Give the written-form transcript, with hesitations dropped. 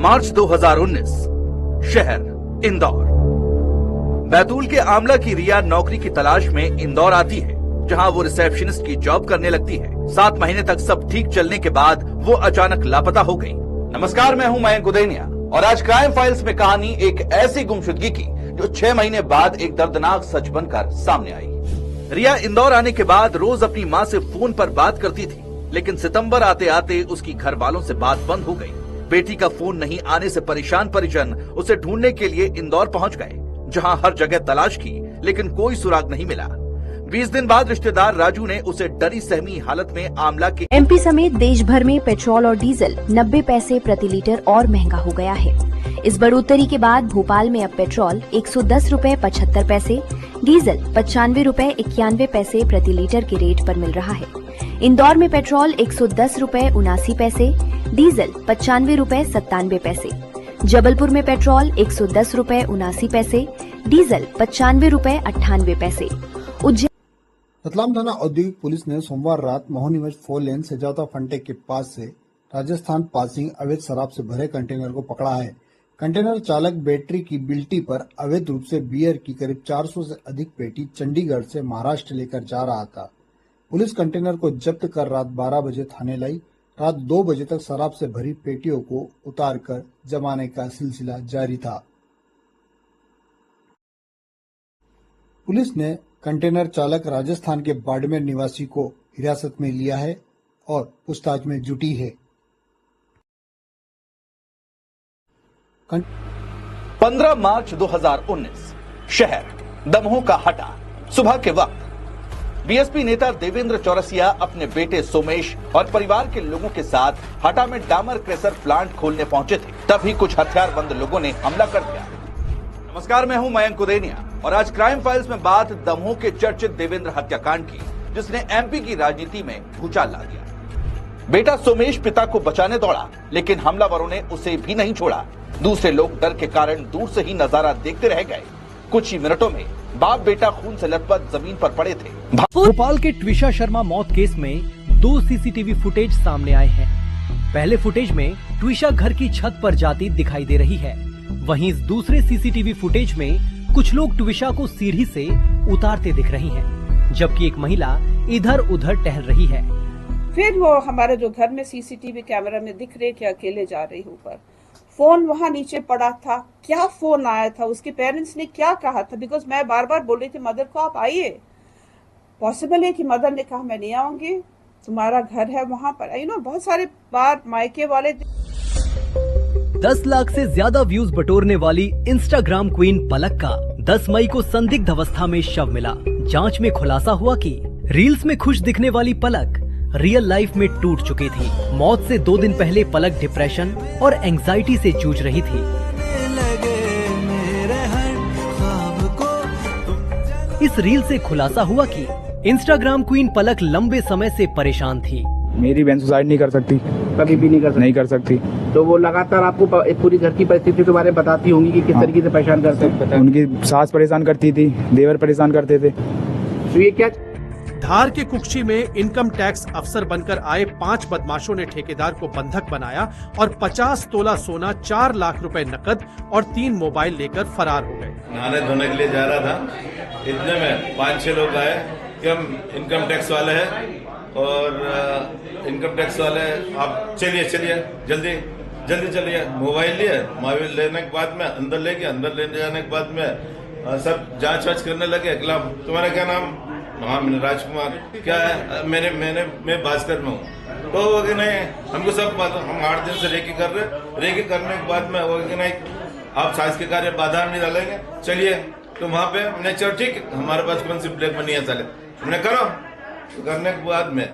मार्च 2019, शहर इंदौर। बैतूल के आमला की रिया नौकरी की तलाश में इंदौर आती है, जहां वो रिसेप्शनिस्ट की जॉब करने लगती है। 7 महीने तक सब ठीक चलने के बाद वो अचानक लापता हो गई। नमस्कार, मैं हूं मयंक गुदेनिया और आज क्राइम फाइल्स में कहानी एक ऐसी गुमशुदगी की जो 6 महीने बाद एक दर्दनाक सच बनकर सामने आई। रिया इंदौर आने के बाद रोज अपनी मां से फोन पर बात करती थी, लेकिन सितंबर आते आते उसकी घर वालों से बात बंद हो गई। बेटी का फोन नहीं आने से परेशान परिजन उसे ढूंढने के लिए इंदौर पहुंच गए, जहां हर जगह तलाश की लेकिन कोई सुराग नहीं मिला। 20 दिन बाद रिश्तेदार राजू ने उसे डरी सहमी हालत में आमला के एमपी समेत देश भर में पेट्रोल और डीजल 90 पैसे प्रति लीटर और महंगा हो गया है। इस बढ़ोतरी के बाद भोपाल में अब पेट्रोल 110 रुपए 75 पैसे, डीजल 95 रुपए 91 पैसे प्रति लीटर के रेट पर मिल रहा है। इंदौर में पेट्रोल 110 रुपए 79 पैसे, डीजल 95 रुपए 97 पैसे। जबलपुर में पेट्रोल 110 रुपए 79 पैसे, डीजल 95 रुपए 98 पैसे। रतलाम थाना औद्योगिक पुलिस ने सोमवार रात मोहनीगंज 4 लेन सजावता फंटे के पास से राजस्थान पासिंग अवैध शराब से भरे कंटेनर को पकड़ा है। कंटेनर चालक बैटरी की बिल्टी पर अवैध रूप से बियर की करीब 400 से अधिक पेटी चंडीगढ़ से महाराष्ट्र लेकर जा रहा था। पुलिस कंटेनर को जब्त कर रात 12 बजे थाने लाई। रात 2 बजे तक शराब से भरी पेटियों को उतारकर जमाने का सिलसिला जारी था। पुलिस ने कंटेनर चालक राजस्थान के बाड़मेर निवासी को हिरासत में लिया है और पूछताछ में जुटी है। 15 मार्च 2019, शहर दमोह का हटा। सुबह के वक्त बीएसपी नेता देवेंद्र चौरसिया अपने बेटे सोमेश और परिवार के लोगों के साथ हटा में डामर क्रेशर प्लांट खोलने पहुंचे थे। तभी कुछ हथियारबंद लोगों ने हमला कर दिया। नमस्कार, मैं हूं मयंक गुदेनिया और आज क्राइम फाइल्स में बात दमोह के चर्चित देवेंद्र हत्याकांड की, जिसने एमपी की राजनीति में भूचाल ला दिया। बेटा सोमेश पिता को बचाने दौड़ा, लेकिन हमलावरों ने उसे भी नहीं छोड़ा। दूसरे लोग डर के कारण दूर से ही नजारा देखते रह गए। कुछ ही मिनटों में बाप बेटा खून से लथपथ जमीन पर पड़े थे। भोपाल के ट्विशा शर्मा मौत केस में 2 सीसीटीवी फुटेज सामने आए हैं। पहले फुटेज में ट्विशा घर की छत पर जाती दिखाई दे रही है। वहीं इस दूसरे सीसीटीवी फुटेज में कुछ लोग ट्विशा को सीढ़ी से उतारते दिख रही हैं, जबकि एक महिला इधर उधर टहल रही है। फिर वो हमारे जो घर में सीसीटीवी कैमरा में दिख रहे कि अकेले जा रही ऊपर, फोन वहां नीचे पड़ा था। क्या फोन आया था, उसके पेरेंट्स ने क्या कहा था, बिकॉज मैं बार बार बोल रही थी मदर को आप आइए। पॉसिबल है कि मदर ने कहा मैं नहीं आऊंगी, तुम्हारा घर है वहां पर। बहुत सारे बार मायके वाले 10 लाख से ज्यादा व्यूज बटोरने वाली इंस्टाग्राम क्वीन पलक का 10 मई को संदिग्ध अवस्था में शव मिला। जांच में खुलासा हुआ कि रील्स में खुश दिखने वाली पलक रियल लाइफ में टूट चुकी थी। मौत से 2 दिन पहले पलक डिप्रेशन और एंजाइटी से जूझ रही थी। इस रील से खुलासा हुआ कि इंस्टाग्राम क्वीन पलक लंबे समय से परेशान थी। मेरी बहन सुसाइड नहीं कर सकती, कभी भी नहीं कर सकती। तो वो लगातार आपको पूरी घर की परिस्थिति के बारे में बताती होंगी कि किस तरीके से परेशान करते हैं। उनकी सास परेशान करती थी, देवर परेशान करते थे। तो ये क्या धार के कुक्षी में इनकम टैक्स अफसर बनकर आए 5 बदमाशों ने ठेकेदार को बंधक बनाया और 50 तोला सोना, 4 लाख रुपए नकद और 3 मोबाइल लेकर फरार हो गए। नहाने धोने के लिए जा रहा था, इतने में 5-6 लोग आए कि हम इनकम टैक्स वाले हैं और इनकम टैक्स वाले आप चलिए जल्दी चलिए। मोबाइल लिए, मोबाइल लेने के बाद में अंदर ले जाने के बाद में सब जांच वाच करने लगे। तुम्हारा क्या नाम? हाँ, मैंने राजकुमार। क्या है? मैं भास्कर में हूँ। तो वो नहीं, हमको सब बात, हम 8 दिन से रेकी कर रहे। रेकी करने के बाद में वो नहीं, आप सास के कार्य बाधा नहीं डालेंगे, चलिए। तो वहाँ पे हमने चलो ठीक, हमारे पास कौन सी ब्लैक मनी है, चले हमने करो। करने के बाद में